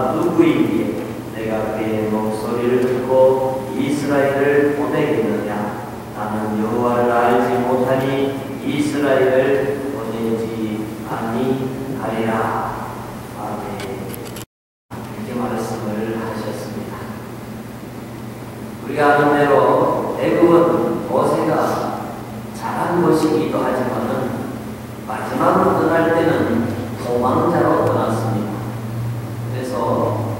누구이기에 내가 그의 목소리를 듣고 이스라엘을 보내겠느냐? 나는 여호와를 알지 못하니 이스라엘을 보내지 아니하리라. 아멘. 이렇게 말씀을 하셨습니다. 우리가 아는 대로 애굽은 모세가 잘한 곳이기도 하지만은 마지막으로 떠날 때는 도망자로 떠났습니다. 그래서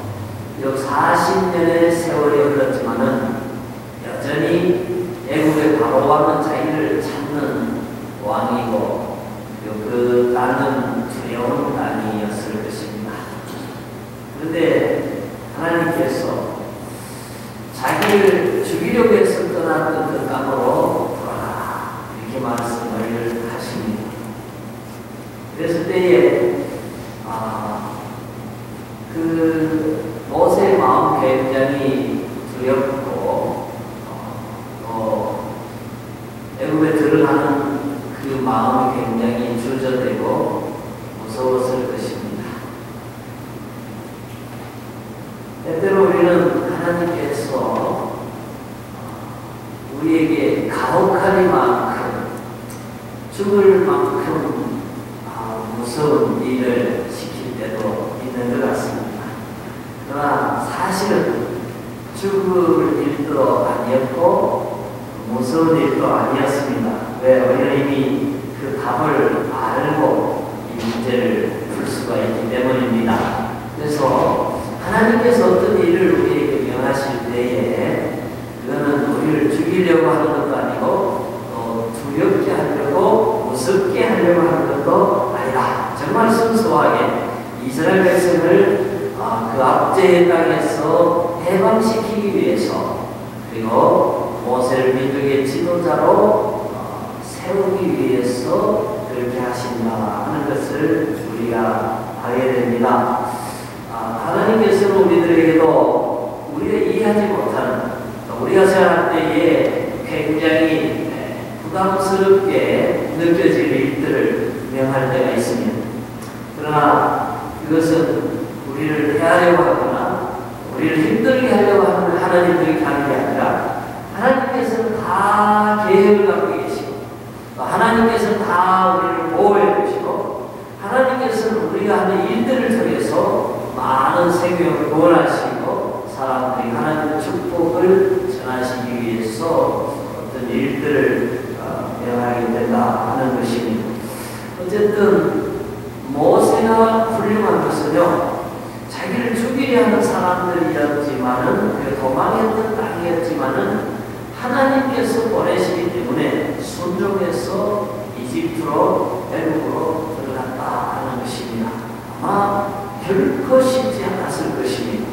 약 40년의 세월이 흘렀지만은 여전히 애국의 바로왕은 자기를 찾는 왕이고 그 땅은 두려운 땅이었을 것입니다. 그런데 하나님께서 자기를 죽이려고 해서 떠났던 그 땅으로 돌아가라 이렇게 말씀을 하십니다. 그랬을 때에 그 모세의 마음 굉장히 두렵고 애굽에 들어가는 그 마음이 굉장히 주저되고 무서웠을 것입니다. 때때로 우리는 하나님께서 우리에게 가혹하니만큼 죽을 만큼 무서운 일을 시킬 때도 있는 것 같습니다. 그러나 사실은 죽을 일도 아니었고 무서운 일도 아니었습니다. 왜? 우리는 이미 그 답을 알고 이 문제를 풀 수가 있기 때문입니다. 그래서 하나님께서 어떤 일을 우리에게 명하실 때에 그거는 우리를 죽이려고 하는 것도 아니고 또 두렵게 하려고 무섭게 하려고 하는 것도 아니다. 정말 순수하게 이스라엘 백성을 그 압제의 땅에서 해방시키기 위해서 그리고 모세를 민족의 지도자로 세우기 위해서 그렇게 하신다 하는 것을 우리가 알게 됩니다. 하나님께서는 우리들에게도 우리가 이해하지 못하는 우리가 생각할 때에 굉장히 부담스럽게 느껴질 일들을 명할 때가 있습니다. 그러나 그것은 우리를 해하려고 하거나 우리를 힘들게 하려고 하는 하나님들이 하는 게 아니라 하나님께서는 다 계획을 갖고 계시고 하나님께서는 다 우리를 보호해 주시고 하나님께서는 우리가 하는 일들을 통해서 많은 생명을 구원하시고 사람들이 하나님의 축복을 전하시기 위해서 어떤 일들을 명하게 된다 하는 것입니다. 어쨌든 모세가 훌륭한 것은요, 자기를 죽이려 하는 사람들이었지만은 그 도망했던 땅이었지만은 하나님께서 보내시기 때문에 순종해서 이집트로 애굽으로 들어갔다 하는 것입니다. 아마 결코 쉽지 않았을 것입니다.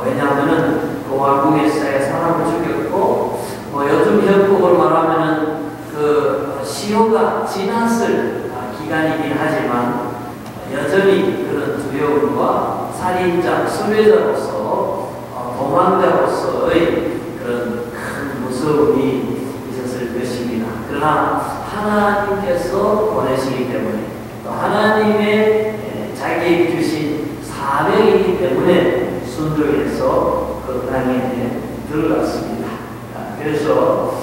왜냐하면은 그 왕궁에서의 사람을 죽였고 요즘 형법으로 말하면은 그 시효가 지났을 기간이긴 하지만 여전히 그런 두려움과 살인자, 수배자로서 도망자로서의 그런 큰 무서움이 있었을 것입니다. 그러나 하나님께서 보내시기 때문에 또 하나님의 자기에게 주신 사명이기 때문에 순종해서 그 땅에 들어갔습니다. 그래서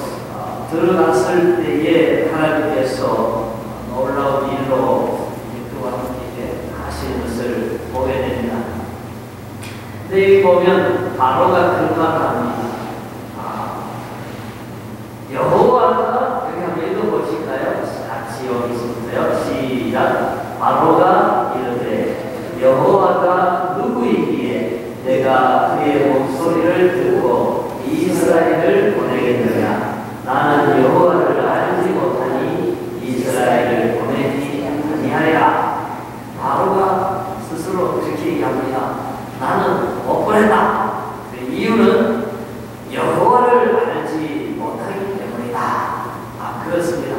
들어갔을 때에 하나님께서 놀라운 일로 그와 함께 하시는 것을 보게 됩니다. 근데 여기 보면 바로가 그런 말 합니다. 여호와가 여기 한번 읽어보실까요? 같이 여기서부터요. 시작. 바로가 이르되 여호와가 누구이기에 내가 그의 목소리를 듣고 이스라엘을 보내겠느냐? 나는 여호와를 알지 못하니 이스라엘을 보내지 아니하리라. 바로가 스스로 그렇게 얘기합니다. 나는 못 보낸다. 그 이유는 여호와를 알지 못하기 때문이다. 그렇습니다.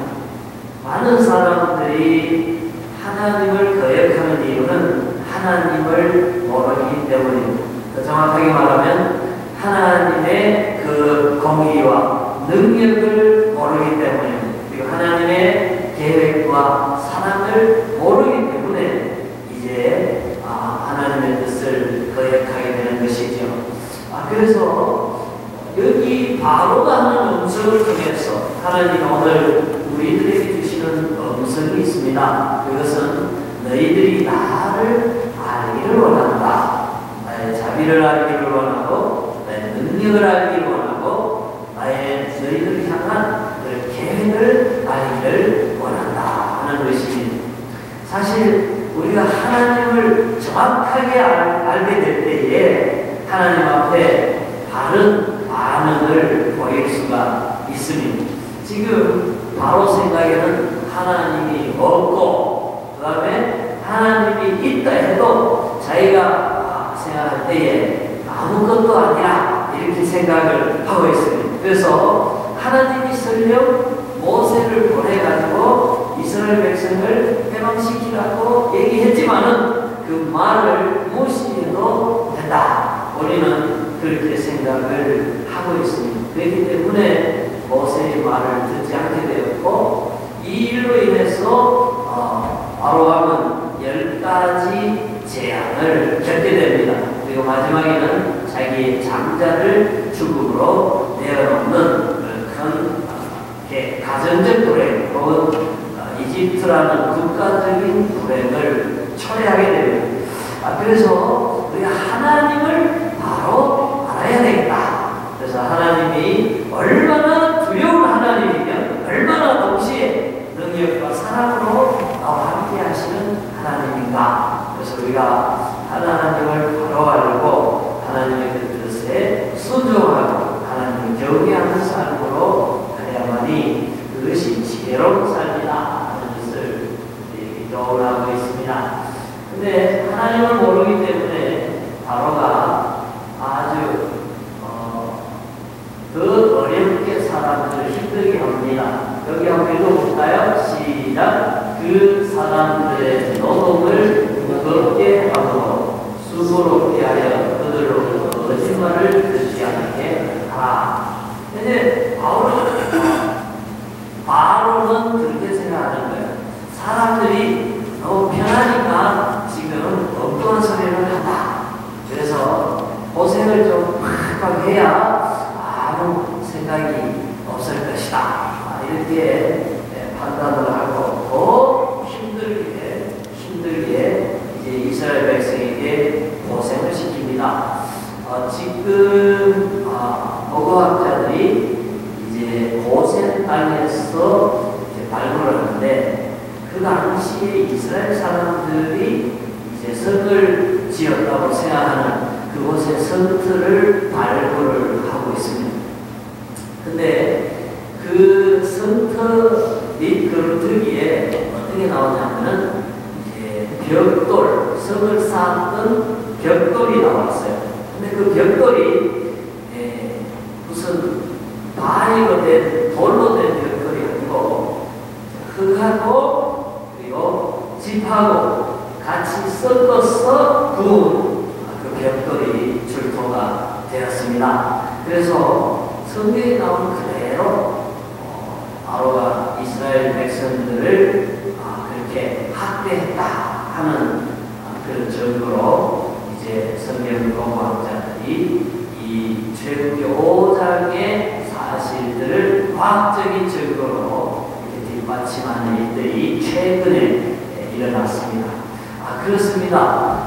많은 사람들이 하나님을 거역하는 이유는 하나님을 모르기 때문입니다. 더 정확하게 말하면 하나님의 그 공의와 능력을 모르기 때문입니다. 그리고 하나님의 계획과 사랑을 모르기 때문에 이제 하나님의 뜻을 거역하게 되는 것이죠. 그래서 여기 바로가 하는 음성을 통해서 하나님 오늘 우리들에게 주시는 음성이 있습니다. 그것은 너희들이 나를 알기를 원한다. 나의 자비를 알기를 원하고 나의 능력을 알기를 원하고 너희들을 향한 그 계획을 알기를 원한다 하는 것입니다. 사실 우리가 하나님을 정확하게 알게 될 때에 하나님 앞에 바른 반응을 보일 수가 있습니다. 지금 바로 생각에는 하나님이 없고 그 다음에 하나님이 있다 해도 자기가 생각할 때에 아무것도 아니라 이렇게 생각을 하고 있습니다. 그래서 하나님이 설령 모세를 보내가지고 이스라엘 백성을 해방시키라고 얘기했지만은 그 말을 무시해도 된다. 우리는 그렇게 생각을 하고 있습니다. 그렇기 때문에 모세의 말을 듣지 않게 되었고 이 일로 인해서 바로왕은 10가지 재앙을 겪게 됩니다. 그리고 마지막에는 자기의 장자를 죽음으로 내어놓는 큰 가정적 불행 혹은 이집트라는 국가적인 불행을 초래하게 됩니다. 그래서 우리가 하나님을 바로 알아야 되겠다. 그래서 하나님이 얼마나 두려운 하나님이면 얼마나 동시에 능력과 사랑으로 나와 함께 하시는 하나님인가. 그래서 우리가 하나님을 바로 알고 하나님의 그 뜻에 순종하고 하나님을 경외하는 삶으로 가야만이 그것이 지혜로운 삶이다 하는 것을 교훈하고 있습니다. 근데 하나님을 모르기 때문에 바로가 아주 더 어렵게 사람들을 힘들게 합니다. 여기 한번 읽어볼까요? 시작. 그 사람들의 노동을 무겁게 하고 수고롭게 하여 그들로 거짓말을 듣지 않게 하라. 근데 바로는 그렇게 생각하는 거예요. 사람들이 너무 편하니까 지금 엉뚱한 소리를 한다. 그래서 고생을 좀 팍팍 해야 아무 생각이 없을 것이다. 이렇게 판단을 하고 더 힘들게 이제 이스라엘 백성에게 고생을 시킵니다. 지금 고고학자들이 이제 고센 땅에서 발굴을 하는데 그 당시에 이스라엘 사람들이 이제 성을 지었다고 생각하는 그곳의 성틀을 발굴을 하고 있습니다. 근데 그 성터 및 그루터기에 어떻게 나오냐면은 이제 벽돌, 성을 쌓았던 벽돌이 나왔어요. 근데 그 벽돌이 무슨 바위로 된 돌로 된 벽돌이 아니고 흙하고 그리고 짚하고 같이 섞어서 구운 그 벽돌이 출토가 되었습니다. 그래서 성경에 나온 그대로 바로가 이스라엘 백성들을 그렇게 학대했다 하는 그런 증거로 이제 성경 공부학자들이 이 출애굽기 5장의 사실들을 과학적인 증거로 이렇게 뒷받침하는 일들이 최근에 일어났습니다. 그렇습니다.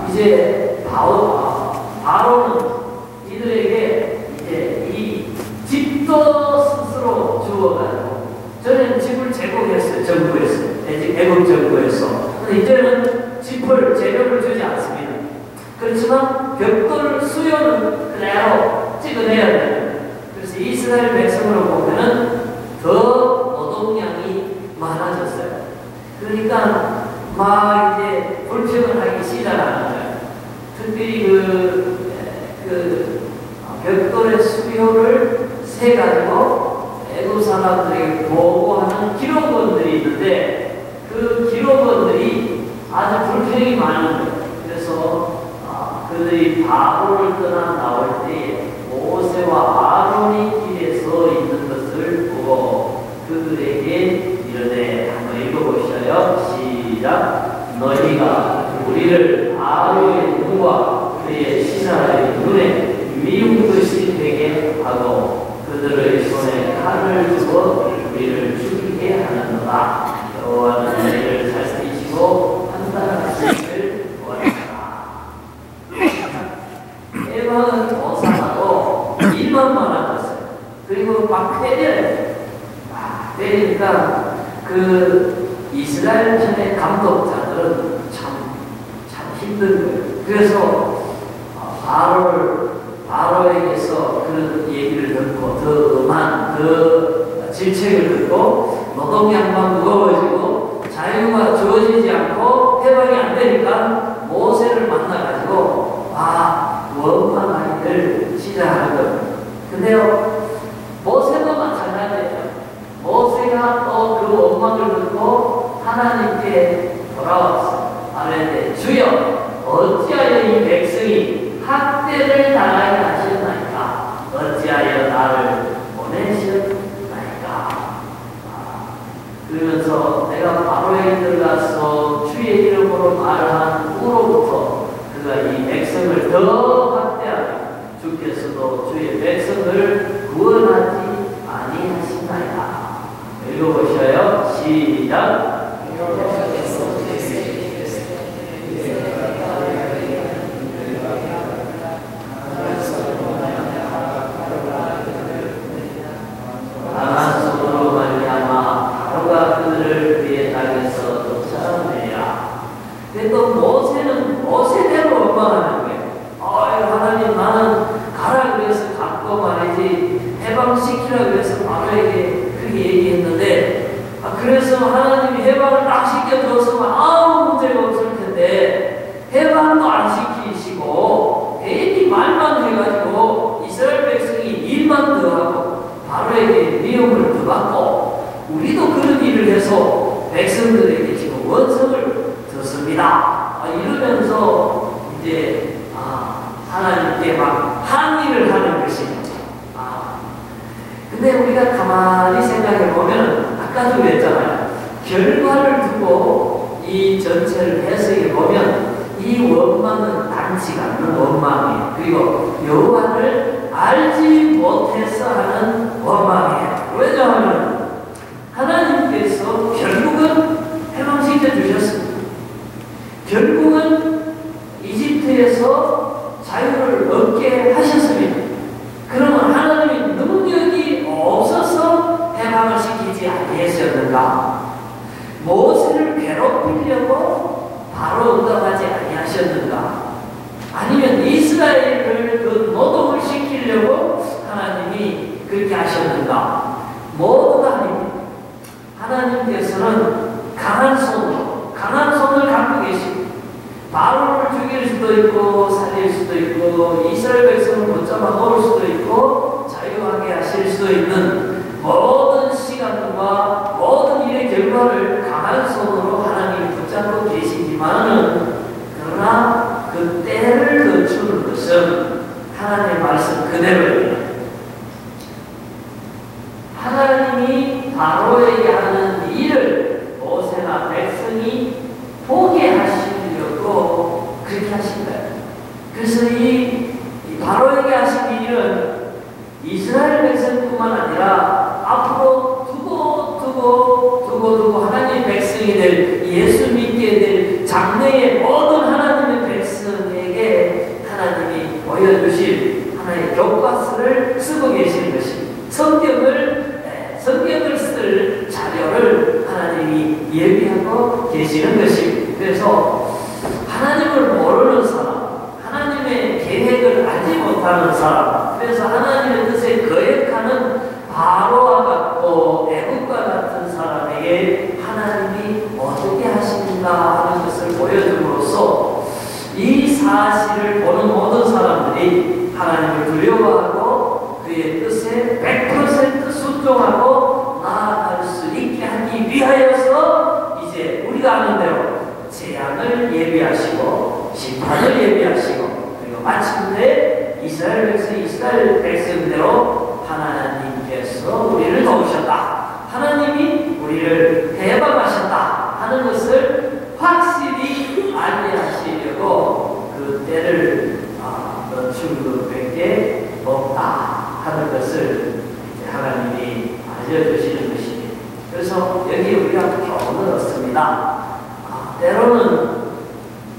이제 바로는 이들에게 이제 이 집도 스스로 주어가지고 저는 집을 제공했어요. 정부에서 애국 정부에서. 근데 이제는 집을 재료를 주지 않습니다. 그렇지만 벽돌 수요는 그대로 찍어내야 돼요. 그래서 이스라엘 백성으로 보면은 더 노동량이 많아졌어요. 그러니까 막 이제 불평을 하기 시작하는 거예요. 특별히 그 벽돌의 수요를 세 가지고 애국 사람들에게 보고하는 기록원들이 있는데 그 기록원들이 아주 불평이 많은 거예요. 그래서 그들이 바로를 떠나 나올 때에 모세와 아론이 길에 서 있는 것을 보고 그들에게 이르되 한번 읽어보셔요. 시작. 너희가 우리를 아론의 눈과 그의 신하 막 때려요. 때리니까 그 이스라엘 편의 감독자들은 참 힘든 거예요. 그래서 바로에게서 그런 얘기를 듣고 더 질책을 듣고 노동량만 무거워지고 자유가 주어지지 않고 해방이 안 되니까 모세를 만나가지고 원망하기를 시작하는 거예요. 근데요, 모세도 마찬가지예요. 모세가 또 그 원망을 듣고 하나님께 돌아왔어요. 말하되 주여 어찌하여 이 백성이 학대를 당하게 하셨나이까? 어찌하여 나를 보내셨나이까? 그러면서 내가 바로에 들어가서 주의 이름으로 말한 후로부터 그가 이 백성을 더 학대하며 주께서도 주의 백성을 구원하지 아니하시나이까? 읽어보셔요. 시작. 강한 손으로 말미암아 바로가 그들을 그의 땅에서 쫓아내라. 근데 또 모세는 모세대로 원망하는 거예요. 하나님, 나는 가라 그래서 갔고 말이지 해방시키라 그래서 바로에게 그렇게 얘기했는데, 그래서 하나님이 해방을 딱 시켜줬으면 아무 문제가 없을 텐데 해방도 안 시키시고 괜히 말만 해가지고 이스라엘 백성이 일만 더 하고 바로에게 위험을 더 받고, 우리도 그런 일을 해서 백성들에게 지금 원성을 듣습니다. 이러면서 이제 하나님께 막 항의를 하는 것입니다. 근데 우리가 가만히 생각해 보면 아까도 그랬잖아요. 결과를 두고 이 전체를 해석해 보면 이 원망은 당치 않는 원망이에요. 그리고 여호와를 알지 못해서 하는 원망이에요. 왜냐하면 하나님께서 결국은 해방시켜 주셨습니다. 결국은 이집트에서 자유를 얻게 하셨습니다. 그러면 하나님의 능력이 없어서 해방을 시키지 아니하셨는가? 모세를 괴롭히려고 바로 응답하지 아니하셨는가? 아니면 이스라엘을 그 노동을 시키려고 하나님이 그렇게 하셨는가? 모두가 아닙니다. 하나님께서는 강한 손을 갖고 계십니다. 바로를 죽일 수도 있고 살릴 수도 있고 이스라엘 백성을 붙잡아 놓을 수도 있고 자유하게 하실 수도 있는 모든 시간과 모든 일의 결과를 강한 손으로 하나님이 붙잡고 계시지만은, 그러나 그 때를 늦추는 것은 하나님의 말씀 그대로입니다. 하나님이 바로에게 하는 일을 모세나 백성이 보게 하시려고 그렇게 하신 거예요. 그래서 이 바로에게 하신 일은 이스라엘 백성뿐만 아니라 앞으로 두고 하나님의 백성이 될, 예수 믿게 될 장래의 모든 하나님의 백성에게 하나님이 보여주실 하나의 교과서를 쓰고 계시는 것입니다. 성경을 쓸 자료를 하나님이 예비하고 계시는 것입니다. 그래서 하나님을 모르는 사람, 하나님의 계획을 알지 못하는 사람, 그래서 하나님의 뜻에 거역하는 바로와 같고 애국과 같은 사람에게 하나님이 어떻게 하십니까 하는 것을 보여줌으로써 이 사실을 보는 모든 사람들이 하나님을 두려워하고 그의 뜻에 100% 순종하고 나아갈 수 있게 하기 위하여서 이제 우리가 아는 대로 재앙을 예비하시고 심판을 예비하시고, 그리고 마침내 이스라엘 백성대로 하나님께서 우리를 도우셨다, 하나님이 우리를 해방하셨다 하는 것을 확실히 알려하시려고 그 때를 늦춘 것밖에 없다 하는 것을 하나님이 알려주시는 것입니다. 그래서 여기 우리가 교훈을 얻습니다. 때로는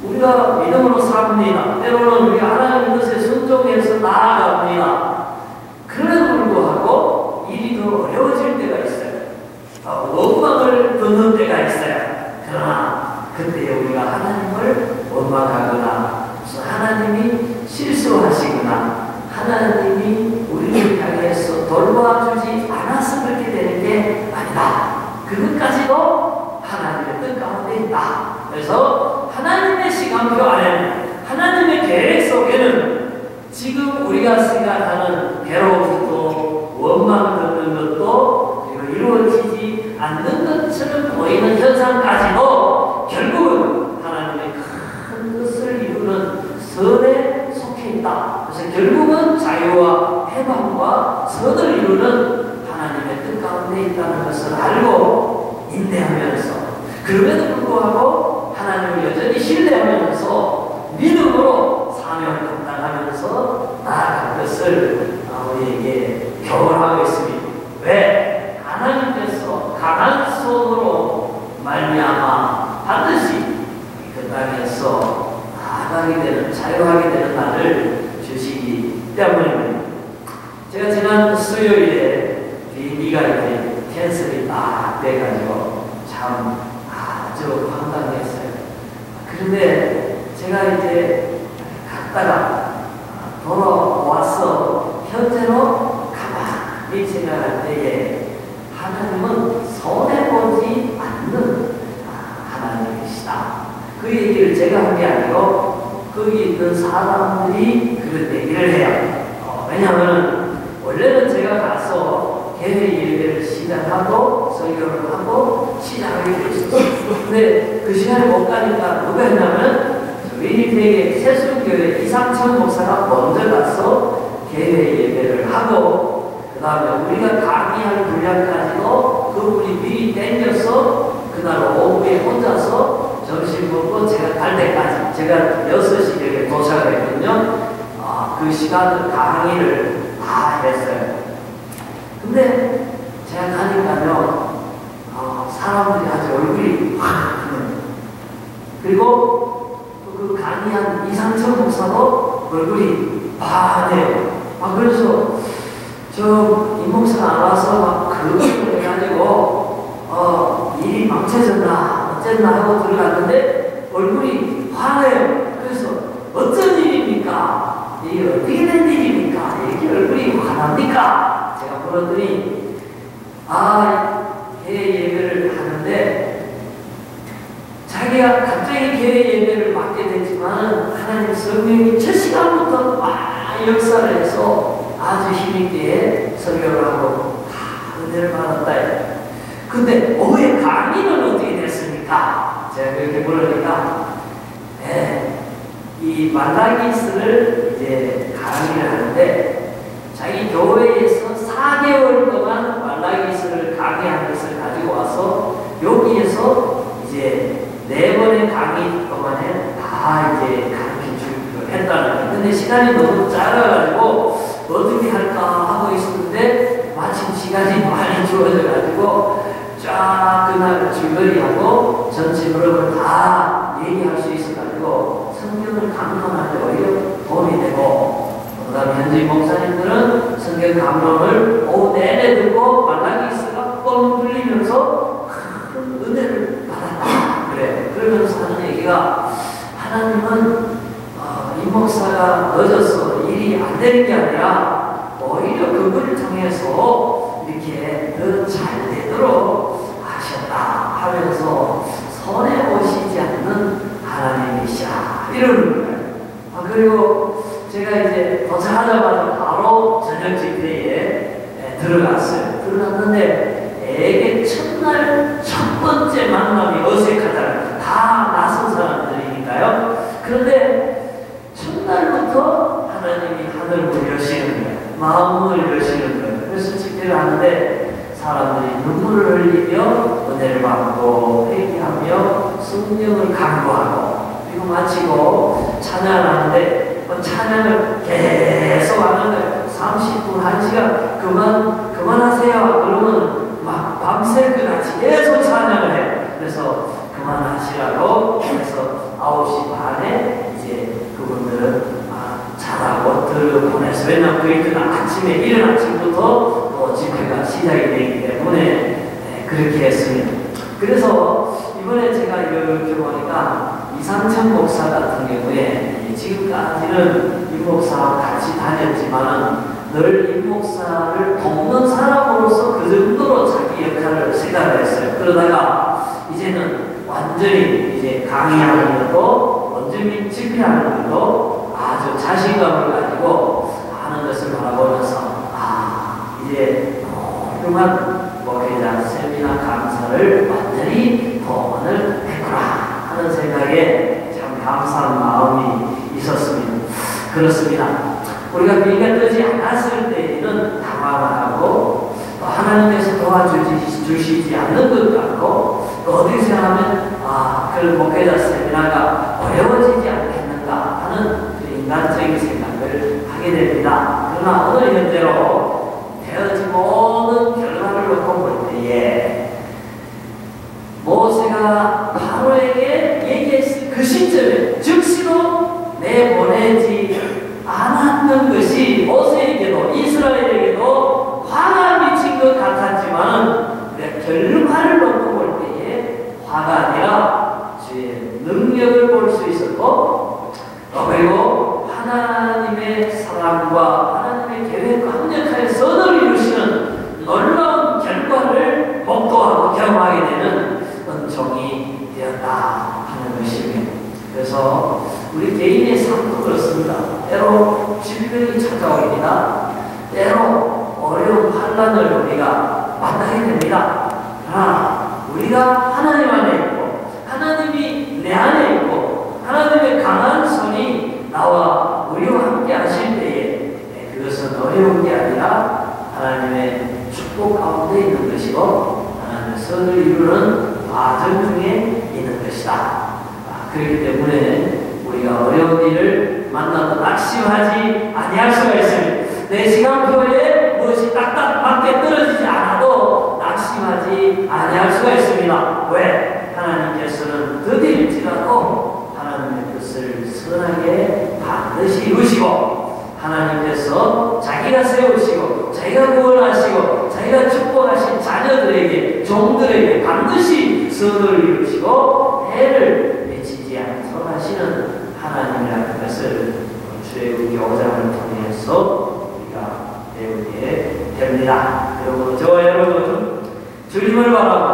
우리가 믿음으로 삽니다. 때로는 우리가 하나님의 뜻에 순종해서 나아갑니다. 그럼에도 불구하고 일이 있다. 그래서 결국은 자유와 해방과 선을 이루는 하나님의 뜻 가운데 있다는 것을 알고 인내하면서, 그럼에도 불구하고 하나님을 여전히 신뢰하면서 믿음으로 사명을 감당하면서 나아갈 것을 우리에게 교훈하고 있습니다. 왜? 하나님께서 강한 손으로 말미암아 반드시 그 땅에서 나아가게 되는, 자유하게 되는 날을 주시기 때문입니다. 제가 지난 수요일에 비행기가 이제 캔슬이 딱 돼가지고 참 아주 황당했어요. 그런데 제가 이제 갔다가 돌아와서 현재로 가만히 생각할 때에 하나님은 손해보지 않는 하나님이시다. 그 얘기를 제가 한 게 아니고 거기 있는 사람들이 그런 얘기를 해요. 왜냐하면 원래는 제가 가서 개회 예배를 시작하고 설교를 하고 시작하게 돼 있었어요. 근데 그 시간에 못 가니까 누가 했냐면 윈니펙의 세순교회 이상천 목사가 먼저 가서 개회 예배를 하고, 그 다음에 우리가 강의할 분량까지도 그분이 미리 땡겨서 그날 오후에 혼자서 점심 먹고 제가 갈 때까지, 제가 6시경에 도착을 했거든요. 그 시간을 강의를 다 했어요. 근데 제가 가니까요, 사람들이 아주 얼굴이 확 크네요. 그리고 그 강의한 이상철 목사도 얼굴이 반해요. 그래서 이 목사가 안 와서 막 그걸 해가지고 일이 망쳐졌나 어쨌나 하고 들어갔는데 얼굴이 환해요. 그래서 어쩐 일입니까? 이게 어떻게 된 일입니까? 이렇게 얼굴이 환합니까? 제가 물었더니 개회 예배를 하는데 자기가 갑자기 개회 예배를 맡게 됐지만 하나님 성령이 첫 시간부터 역사를 해서 아주 힘있게 설교를 하고 다 은혜를 받았다. 근데 오후에 강의는 어떻게 됐습니까? 제가 그렇게 물으니까 이 말라기스를 이제 강의를 하는데 자기 교회에서 4개월 동안 말라기스를 강의한 것을 가지고 와서 여기에서 이제 4번의 강의 동안에 다 이제 가르쳐 주기로 했다는 거예요. 근데 시간이 너무 짧아가지고 어떻게 할까 하고 있었는데 마침 시간이 많이 주어져가지고 쫙 그날 줄거리하고 전체 흐름을 다 얘기할 수 있어가지고 성경을 감론하는데 오히려 도움이 되고, 그 다음에 현지 목사님들은 성경 감론을 오후 내내 듣고 말라기스가 뻥 뚫리면서 큰 은혜를 받았다. 그래. 그러면서 하는 얘기가 하나님은 이 목사가 늦어서 일이 안 되는 게 아니라 오히려 그걸 통해서 이렇게 더 잘 되도록 하셨다 하면서 손에 오시지 않는 하나님이시라 이러는 거예요. 그리고 제가 이제 도착하자마자 바로 저녁 집회에 들어갔어요. 들어갔는데 애게 첫날 첫 번째 만남이 어색하잖아요. 다 낯선 사람들이니까요. 그런데 첫날부터 하나님이 하늘을 여시는 거예요. 마음을 여시는 거예요. 그래서 집회를 하는데 사람들이 눈물을 흘리며 은혜를 받고 회개하며 성령을 강구하고, 그리고 마치고 찬양을 하는데 찬양을 계속 하는 거예요. 30분, 1시간 그만하세요. 그러면 막 밤샐 것 같이 계속 찬양을 해요. 그래서 그만하시라고 해서 9시 반에 이제 그분들은 잘하고 들어보내서, 왜냐하면 그날 아침에 이른 아침부터 또 집회가 시작이 되기 때문에 그렇게 했습니다. 그래서 이번에 제가 이렇게 보니까 이상천 목사 같은 경우에 지금까지는 이 목사와 같이 다녔지만 늘 이 목사를 돕는 사람으로서 그 정도로 자기 역할을 생각을 했어요. 그러다가 이제는 완전히 이제 강의하는 것도 원주민 집회하는 것도 아주 자신감을 가지고 하는 것을 바라보면서 이제 훌륭한 목회자 세미나 강사를 완전히 동원을 했구나 하는 생각에 참 감사한 마음이 있었습니다. 그렇습니다. 우리가 비가 뜨지 않았을 때에는 당황하고 또 하나님께서 도와주시지 않는 것 같고 또 어디서 하면 그 목회자 세미나가 어려워지지 않겠는가 하는 그 인간적인 생각을 하게 됩니다. 그러나 오늘 현재로 되어진 모든 결과를 놓고 볼 때에 모세가 바로에게 얘기했을 그 시점에 즉시로 내보내지 않았던 것이 모세에게도 이스라엘에게도 화가 미친 것 같았지만 결과를 놓고 볼 때에 화가 아니라 주의 능력을 볼 수 있었고 그리고 하나님의 사랑과 하나님의 계획과 합력하여 선을 이루시는 놀라운 결과를 목도하고 경험하게 되는 은총이 되었다 하는 것입니다. 그래서 우리 개인의 삶도 그렇습니다. 때로 질병이 찾아옵니다. 때로 어려운 환난을 우리가 만나게 됩니다. 그러나 우리가 하나님 안에 있고 하나님이 내 안에 있고 하나님의 강한 손이 나와 우리와 함께 하실 때에 그것은 어려운 게 아니라 하나님의 축복 가운데 있는 것이고 하나님의 선을 이루는 과정 중에 있는 것이다. 그렇기 때문에 우리가 어려운 일을 만나도 낙심하지 아니할 수가 있습니다. 내 시간표에 무엇이 딱딱 맞게 떨어지지 않아도 낙심하지 아니할 수가 있습니다. 왜? 하나님께서는 더딜지라도 하나님의 뜻을 선하게 반드시 이루시고 하나님께서 자기가 세우시고 자기가 구원하시고 자기가 축복하신 자녀들에게 종들에게 반드시 선을 이루시고 해를 미치지 않도록 하시는 하나님이라는 것을 출애굽기 5장을 통해서 우리가 배우게 됩니다. 그리고 저와 여러분 주님을 바라고